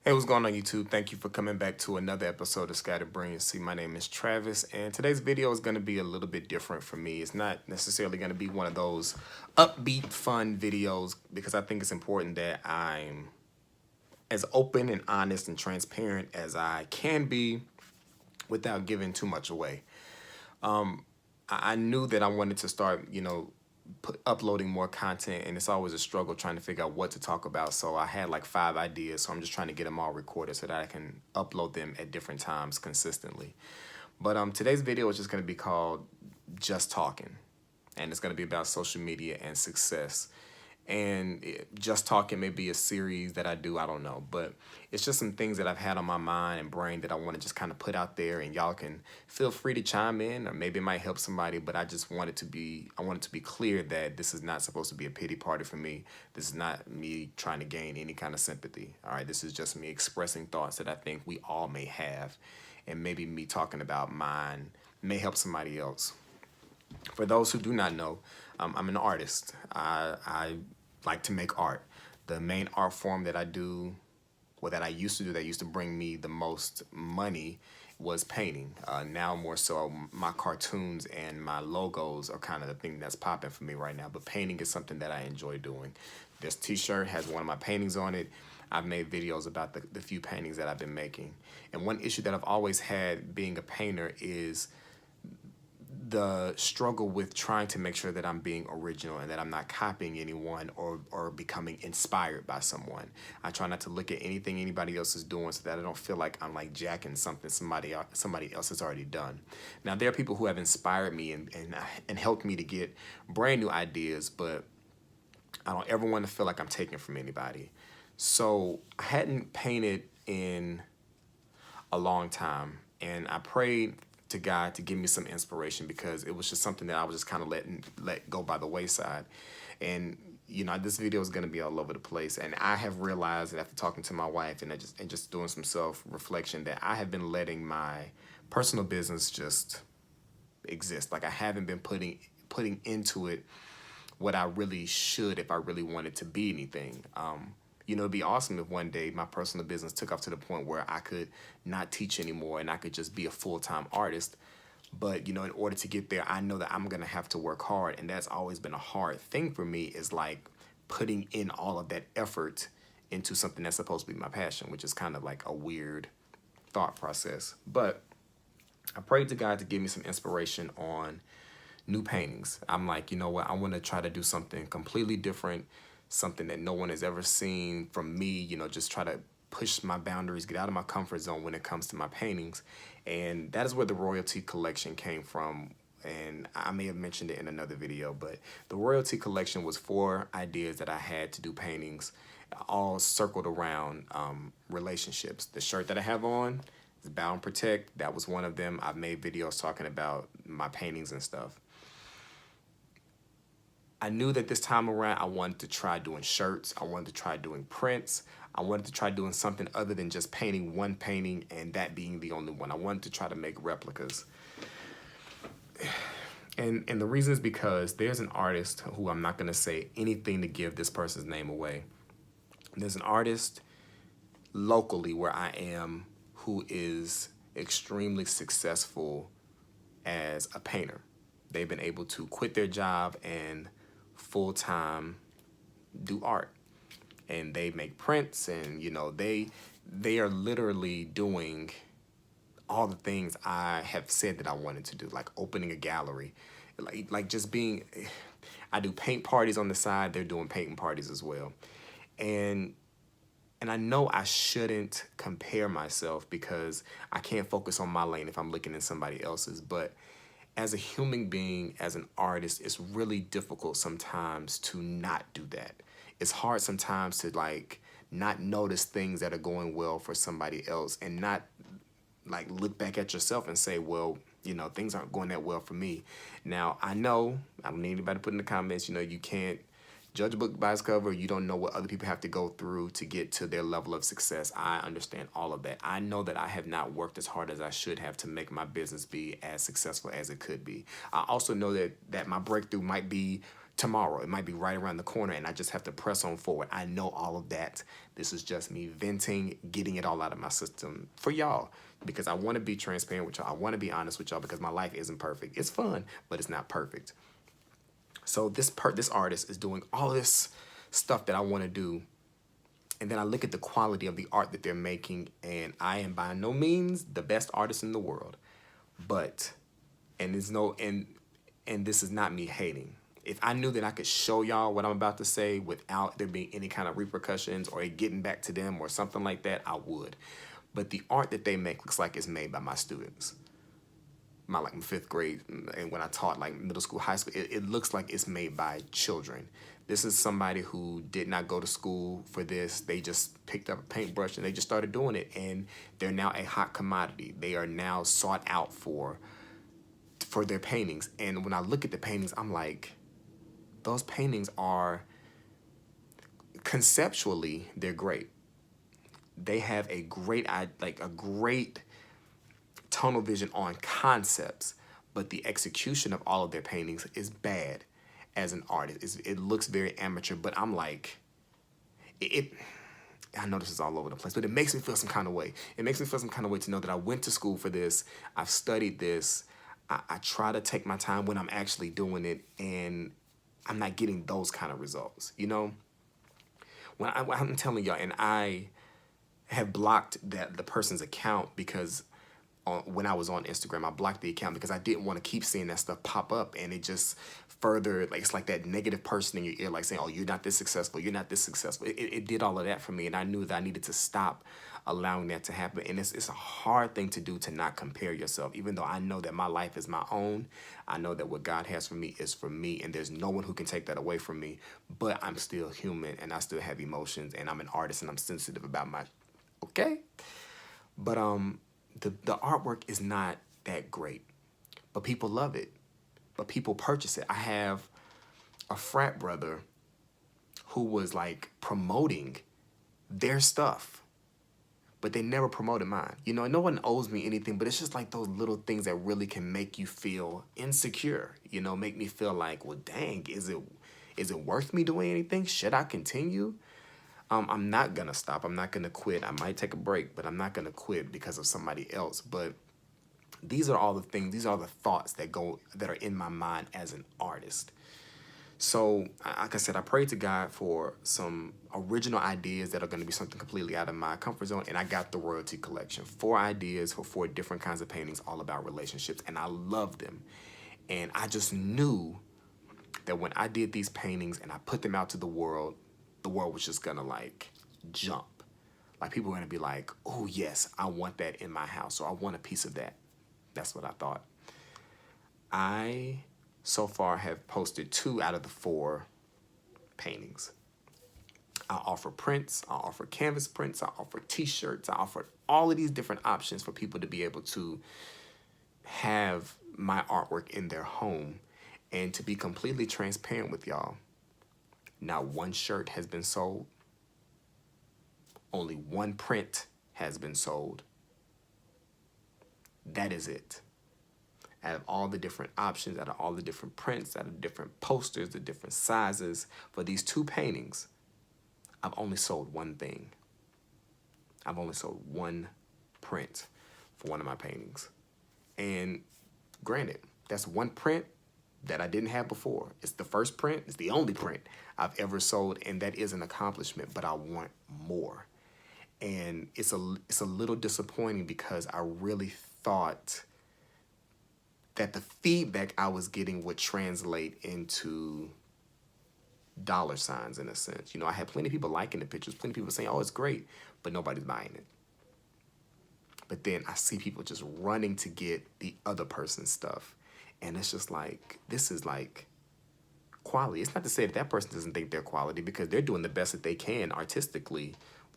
Hey, what's going on YouTube? Thank you for coming back to another episode of Scattered Brilliancy. My name is Travis, and today's video is going to be a little bit different for me. It's not necessarily going to be one of those upbeat, fun videos because I think it's important that I'm as open and honest and transparent as I can be without giving too much away. I knew that I wanted to start, uploading more content, and it's always a struggle trying to figure out what to talk about. So I had like 5 ideas, so I'm just trying to get them all recorded so that I can upload them at different times consistently. But today's video is just going to be called Just Talking, and it's going to be about social media and success. And Just Talking may be a series that I do, I don't know, but it's just some things that I've had on my mind and brain that I want to just kind of put out there, and y'all can feel free to chime in, or maybe it might help somebody. But I want it to be clear that this is not supposed to be a pity party for me. This is not me trying to gain any kind of sympathy. All right, this is just me expressing thoughts that I think we all may have, and maybe me talking about mine may help somebody else. For those who do not know, I'm an artist. I like to make art. The main art form that I do, or that I used to do, that used to bring me the most money, was painting. Now more so, my cartoons and my logos are kind of the thing that's popping for me right now. But painting is something that I enjoy doing. This T-shirt has one of my paintings on it. I've made videos about the few paintings that I've been making. And one issue that I've always had being a painter is the struggle with trying to make sure that I'm being original and that I'm not copying anyone or becoming inspired by someone. I try not to look at anything anybody else is doing so that I don't feel like I'm like jacking something somebody else has already done. Now there are people who have inspired me and helped me to get brand new ideas, but I don't ever want to feel like I'm taking from anybody. So I hadn't painted in a long time, and I prayed to God to give me some inspiration because it was just something that I was just kind of let go by the wayside. And this video is going to be all over the place, and I have realized that after talking to my wife and just doing some self reflection that I have been letting my personal business just exist. Like I haven't been putting into it what I really should if I really wanted to be anything. It'd be awesome if one day my personal business took off to the point where I could not teach anymore and I could just be a full-time artist. But, in order to get there, I know that I'm going to have to work hard. And that's always been a hard thing for me, is like putting in all of that effort into something that's supposed to be my passion, which is kind of like a weird thought process. But I prayed to God to give me some inspiration on new paintings. I'm like, you know what? I want to try to do something completely different, something that no one has ever seen from me, just try to push my boundaries, get out of my comfort zone when it comes to my paintings. And that is where the royalty collection came from. And I may have mentioned it in another video, but the royalty collection was 4 ideas that I had to do paintings, all circled around relationships. The shirt that I have on is Bound and Protect. That was one of them. I've made videos talking about my paintings and stuff. I knew that this time around I wanted to try doing shirts. I wanted to try doing prints. I wanted to try doing something other than just painting one painting and that being the only one. I wanted to try to make replicas. And the reason is because there's an artist who, I'm not going to say anything to give this person's name away. There's an artist locally where I am who is extremely successful as a painter. They've been able to quit their job and full-time do art, and they make prints, and they are literally doing all the things I have said that I wanted to do, like opening a gallery, like just being. I do paint parties on the side. They're doing painting parties as well, and I know I shouldn't compare myself because I can't focus on my lane if I'm looking at somebody else's. But as a human being, as an artist, it's really difficult sometimes to not do that. It's hard sometimes to like not notice things that are going well for somebody else and not like look back at yourself and say, well, things aren't going that well for me. Now, I know, I don't need anybody to put in the comments, you can't judge a book by its cover. You don't know what other people have to go through to get to their level of success. I understand all of that. I know that I have not worked as hard as I should have to make my business be as successful as it could be. I also know that my breakthrough might be tomorrow. It might be right around the corner and I just have to press on forward. I know all of that. This is just me venting, getting it all out of my system for y'all because I want to be transparent with y'all. I want to be honest with y'all because my life isn't perfect. It's fun, but it's not perfect. So this artist is doing all this stuff that I want to do. And then I look at the quality of the art that they're making, and I am by no means the best artist in the world. But, and there's no, and this is not me hating. If I knew that I could show y'all what I'm about to say without there being any kind of repercussions or it getting back to them or something like that, I would. But the art that they make looks like it's made by my students. My fifth grade, and when I taught like middle school, high school, it looks like it's made by children. This is somebody who did not go to school for this. They just picked up a paintbrush and they just started doing it, and they're now a hot commodity. They are now sought out for their paintings. And when I look at the paintings, I'm like, those paintings are conceptually, they're great. They have a great tunnel vision on concepts, but the execution of all of their paintings is bad as an artist. It looks very amateur, but I'm like, I know this is all over the place, but it makes me feel some kind of way. It makes me feel some kind of way to know that I went to school for this, I've studied this, I try to take my time when I'm actually doing it, and I'm not getting those kind of results, you know? I'm telling y'all, and I have blocked the person's account because when I was on Instagram, I blocked the account because I didn't want to keep seeing that stuff pop up, and it just further, like, it's like that negative person in your ear, like saying, oh, you're not this successful, you're not this successful. It did all of that for me, and I knew that I needed to stop allowing that to happen. And it's a hard thing to do, to not compare yourself, even though I know that my life is my own. I know that what God has for me is for me, and there's no one who can take that away from me, but I'm still human, and I still have emotions, and I'm an artist, and I'm sensitive about my, okay? But the artwork is not that great, but people love it, but people purchase it. I have a frat brother who was like promoting their stuff, but they never promoted mine. You know, no one owes me anything, but it's just like those little things that really can make you feel insecure, you know, make me feel like, well, dang, is it worth me doing anything? Should I continue? I'm not gonna stop. I'm not gonna quit. I might take a break, but I'm not gonna quit because of somebody else. But these are all the things, these are the thoughts that are in my mind as an artist. So, like I said, I prayed to God for some original ideas that are going to be something completely out of my comfort zone, and I got the royalty collection. 4 ideas for 4 different kinds of paintings, all about relationships, and I love them. And I just knew that when I did these paintings and I put them out to the world was just going to, like, jump. Like, people were going to be like, oh, yes, I want that in my house, or I want a piece of that. That's what I thought. I so far have posted 2 out of the 4 paintings. I offer prints, I offer canvas prints, I offer t-shirts, I offer all of these different options for people to be able to have my artwork in their home. And to be completely transparent with y'all, not one shirt has been sold. Only 1 print has been sold. That is it. Out of all the different options, out of all the different prints, out of different posters, the different sizes, for these 2 paintings, I've only sold 1 thing. I've only sold 1 print for one of my paintings. And granted, that's 1 print that I didn't have before. It's the first print, it's the only print I've ever sold, and that is an accomplishment, but I want more. And it's a little disappointing because I really thought that the feedback I was getting would translate into dollar signs, in a sense. You know, I had plenty of people liking the pictures, plenty of people saying, oh, it's great, but nobody's buying it. But then I see people just running to get the other person's stuff. And it's just like, this is like quality. It's not to say that person doesn't think they're quality, because they're doing the best that they can artistically.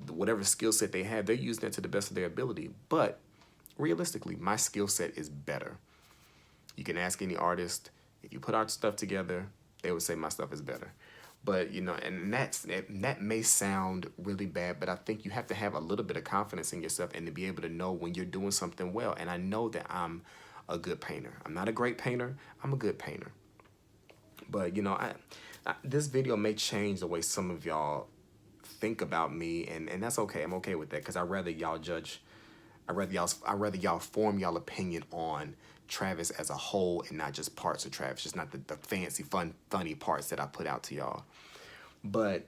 Whatever skill set they have, they're using it to the best of their ability. But realistically, my skill set is better. You can ask any artist, if you put our stuff together, they would say my stuff is better. But, you know, and that may sound really bad, but I think you have to have a little bit of confidence in yourself and to be able to know when you're doing something well. And I know that I'm a good painter. I'm not a great painter. I'm a good painter. But, you know, This video may change the way some of y'all think about me, and that's okay. I'm okay with that because I rather y'all form y'all opinion on Travis as a whole and not just parts of Travis, just not the fancy, funny parts that I put out to y'all. But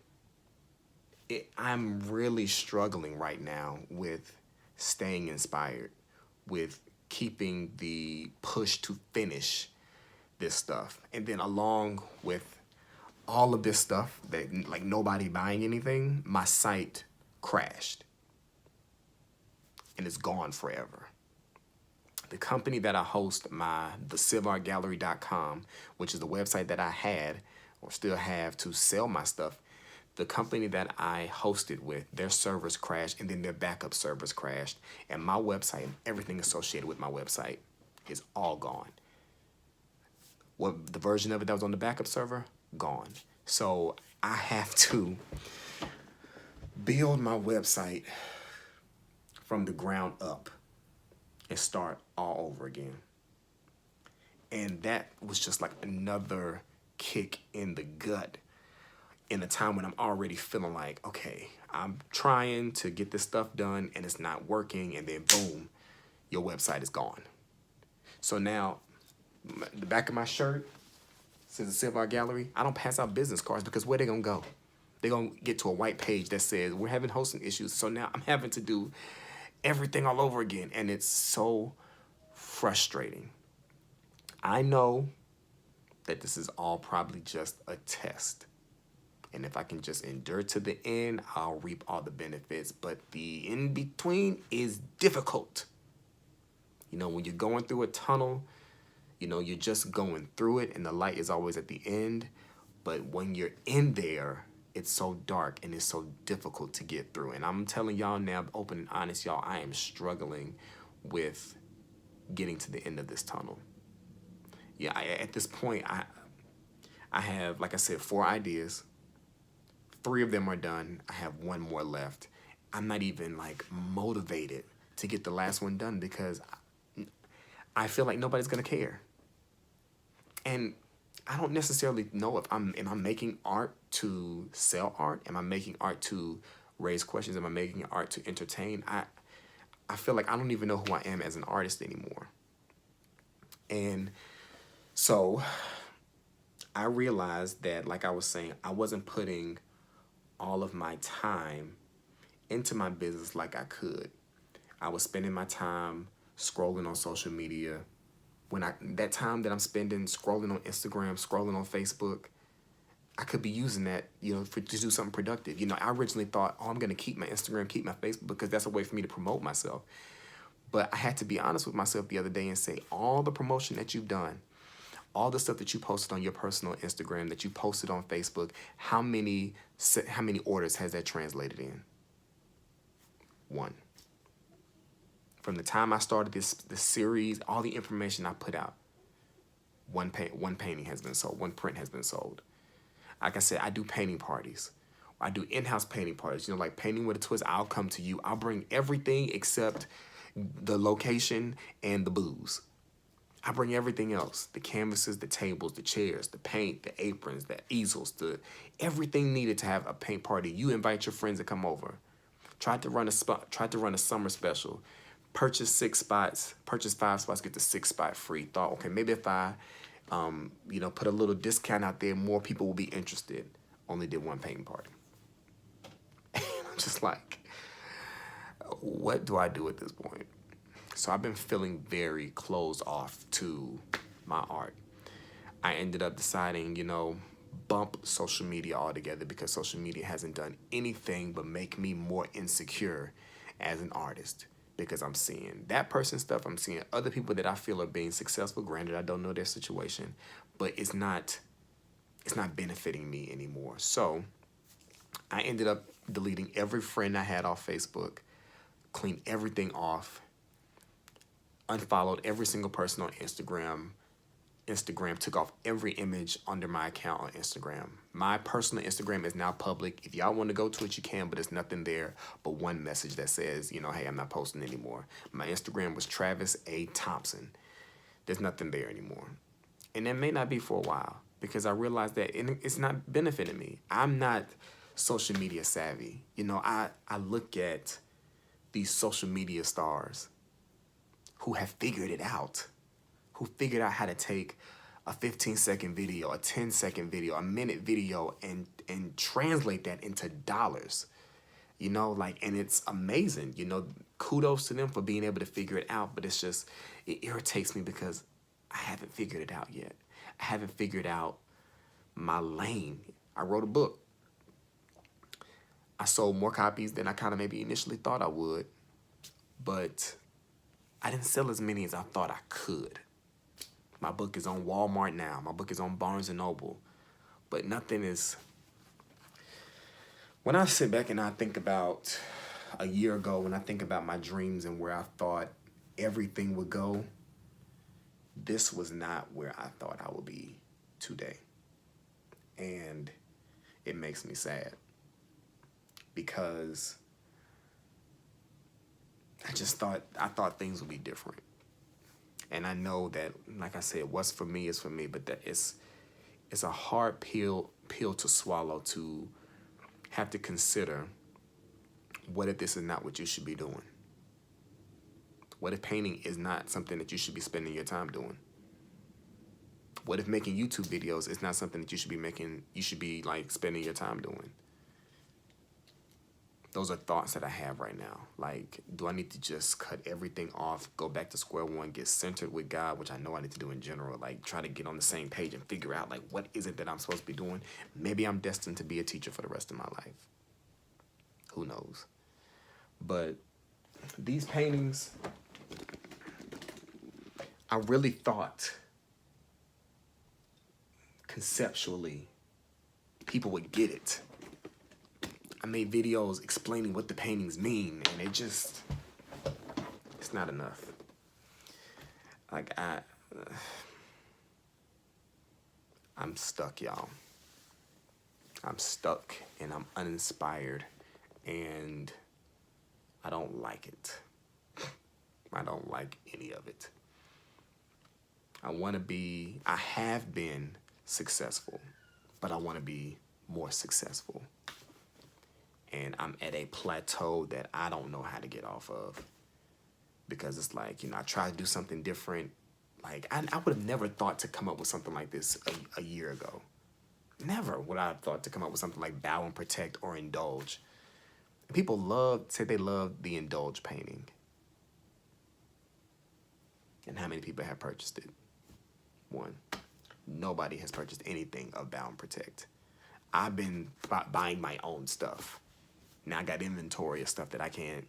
I'm really struggling right now with staying inspired, with keeping the push to finish this stuff. And then along with all of this stuff that like nobody buying anything, my site crashed and it's gone forever. The company that I host the civartgallery.com, which is the website that I had or still have to sell my stuff, the company that I hosted with, their servers crashed and then their backup servers crashed. And my website and everything associated with my website is all gone. What the version of it that was on the backup server, gone. So I have to build my website from the ground up and start all over again. And that was just like another kick in the gut in a time when I'm already feeling like, okay, I'm trying to get this stuff done and it's not working, and then boom, your website is gone. So now the back of my shirt says the Silver Gallery. I don't pass out business cards because where they gonna go? They're gonna get to a white page that says we're having hosting issues. So now I'm having to do everything all over again, and it's so frustrating. I know that this is all probably just a test. And if I can just endure to the end, I'll reap all the benefits. But the in-between is difficult. You know, when you're going through a tunnel, you know, you're just going through it and the light is always at the end. But when you're in there, it's so dark and it's so difficult to get through. And I'm telling y'all now, open and honest, y'all, I am struggling with getting to the end of this tunnel. Yeah, at this point, I have, like I said, 4 ideas. 3 of them are done. I have 1 more left. I'm not even like motivated to get the last one done because I feel like nobody's gonna care. And I don't necessarily know if am I making art to sell art? Am I making art to raise questions? Am I making art to entertain? I feel like I don't even know who I am as an artist anymore. And so I realized that, like I was saying, I wasn't putting all of my time into my business like I could. I was spending my time scrolling on social media. That time that I'm spending scrolling on Instagram, scrolling on Facebook, I could be using that, you know, to do something productive. You know, I originally thought, oh, I'm gonna keep my Instagram, keep my Facebook because that's a way for me to promote myself. But I had to be honest with myself the other day and say, all the promotion that you've done, all the stuff that you posted on your personal Instagram, that you posted on Facebook, how many orders has that translated in? 1. From the time I started this series, all the information I put out, one painting has been sold, 1 print has been sold. Like I said, I do painting parties. I do in-house painting parties. You know, like Painting with a Twist, I'll come to you. I'll bring everything except the location and the booze. I bring everything else, the canvases, the tables, the chairs, the paint, the aprons, the easels, everything needed to have a paint party. You invite your friends to come over. Tried to run a summer special. Purchase 6 spots, purchase 5 spots, get the 6th spot free. Thought, okay, maybe if I, you know, put a little discount out there, more people will be interested. Only did 1 painting party. And I'm just like, what do I do at this point? So I've been feeling very closed off to my art. I ended up deciding, you know, bump social media altogether because social media hasn't done anything but make me more insecure as an artist. Because I'm seeing that person's stuff, I'm seeing other people that I feel are being successful. Granted, I don't know their situation, but it's not benefiting me anymore. So I ended up deleting every friend I had off Facebook, cleaned everything off, unfollowed every single person on Instagram. Instagram took off every image under my account on Instagram. My personal Instagram is now public. If y'all want to go to it, you can, but there's nothing there but 1 message that says, you know, hey, I'm not posting anymore. My Instagram was Travis A. Thompson. There's nothing there anymore. And that may not be for a while because I realized that it's not benefiting me. I'm not social media savvy. You know, I look at these social media stars who have figured it out, who figured out how to take a 15-second video, a 10-second video, a minute video, and translate that into dollars. You know, like, and it's amazing. You know, kudos to them for being able to figure it out, but it's just, it irritates me because I haven't figured it out yet. I haven't figured out my lane. I wrote a book. I sold more copies than I kind of maybe initially thought I would, but I didn't sell as many as I thought I could. My book is on Walmart now. My book is on Barnes & Noble, but nothing is... When I sit back and I think about a year ago, when I think about my dreams and where I thought everything would go, this was not where I thought I would be today. And it makes me sad because I thought things would be different. And I know that, like I said, what's for me is for me, but that it's a hard pill to swallow, to have to consider, what if this is not what you should be doing? What if painting is not something that you should be spending your time doing? What if making YouTube videos is not something that you should be like spending your time doing? Those are thoughts that I have right now. Like, do I need to just cut everything off, go back to square one, get centered with God, which I know I need to do in general, like try to get on the same page and figure out, like, what is it that I'm supposed to be doing? Maybe I'm destined to be a teacher for the rest of my life. Who knows? But these paintings, I really thought conceptually people would get it. I made videos explaining what the paintings mean, and it's not enough. Like, I'm stuck, y'all. I'm stuck, and I'm uninspired, and I don't like it. I don't like any of it. I have been successful, but I want to be more successful. And I'm at a plateau that I don't know how to get off of, because it's like, you know, I try to do something different. Like, I would have never thought to come up with something like this a year ago. Never would I have thought to come up with something like Bow and Protect or Indulge. People say they love the Indulge painting. And how many people have purchased it? One. Nobody has purchased anything of Bow and Protect. I've been buying my own stuff. Now I got inventory of stuff that I can't,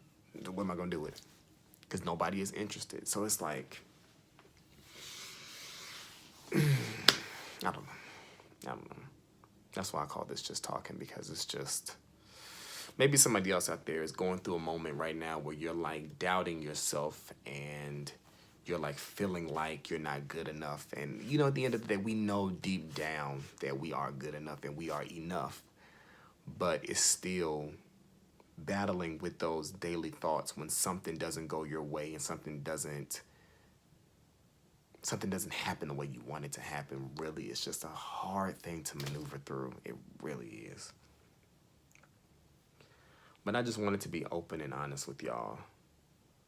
what am I going to do with it? Because nobody is interested. So it's like, I don't know. That's why I call this just talking, because it's just, maybe somebody else out there is going through a moment right now where you're like doubting yourself, and you're like feeling like you're not good enough. And, you know, at the end of the day, we know deep down that we are good enough and we are enough. But it's still battling with those daily thoughts when something doesn't go your way and something doesn't happen the way you want it to happen. Really, it's just a hard thing to maneuver through. It really is. But I just wanted to be open and honest with y'all.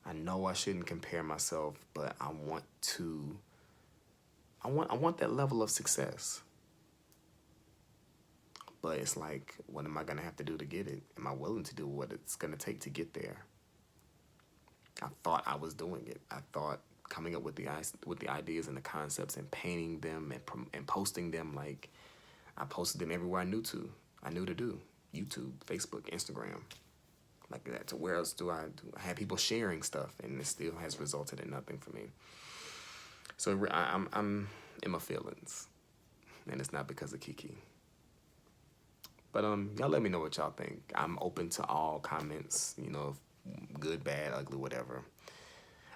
I know I shouldn't compare myself, but I want that level of success. But it's like, what am I going to have to do to get it? Am I willing to do what it's going to take to get there? I thought I was doing it. I thought coming up with the ideas and the concepts and painting them and posting them, like I posted them everywhere I knew to do. YouTube, Facebook, Instagram. Like that. So where else do I have people sharing stuff, and it still has resulted in nothing for me. So I'm in my feelings, and it's not because of Kiki. But y'all let me know what y'all think. I'm open to all comments, you know, good, bad, ugly, whatever.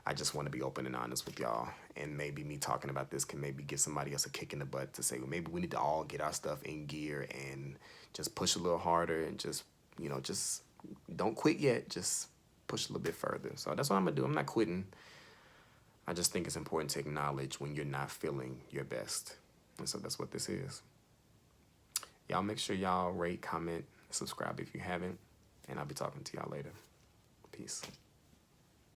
I just want to be open and honest with y'all, and maybe me talking about this can maybe give somebody else a kick in the butt to say, well, maybe we need to all get our stuff in gear and just push a little harder and just, you know, just don't quit yet. Just push a little bit further. So that's what I'm going to do. I'm not quitting. I just think it's important to acknowledge when you're not feeling your best. And so that's what this is. Y'all make sure y'all rate, comment, subscribe if you haven't. And I'll be talking to y'all later. Peace.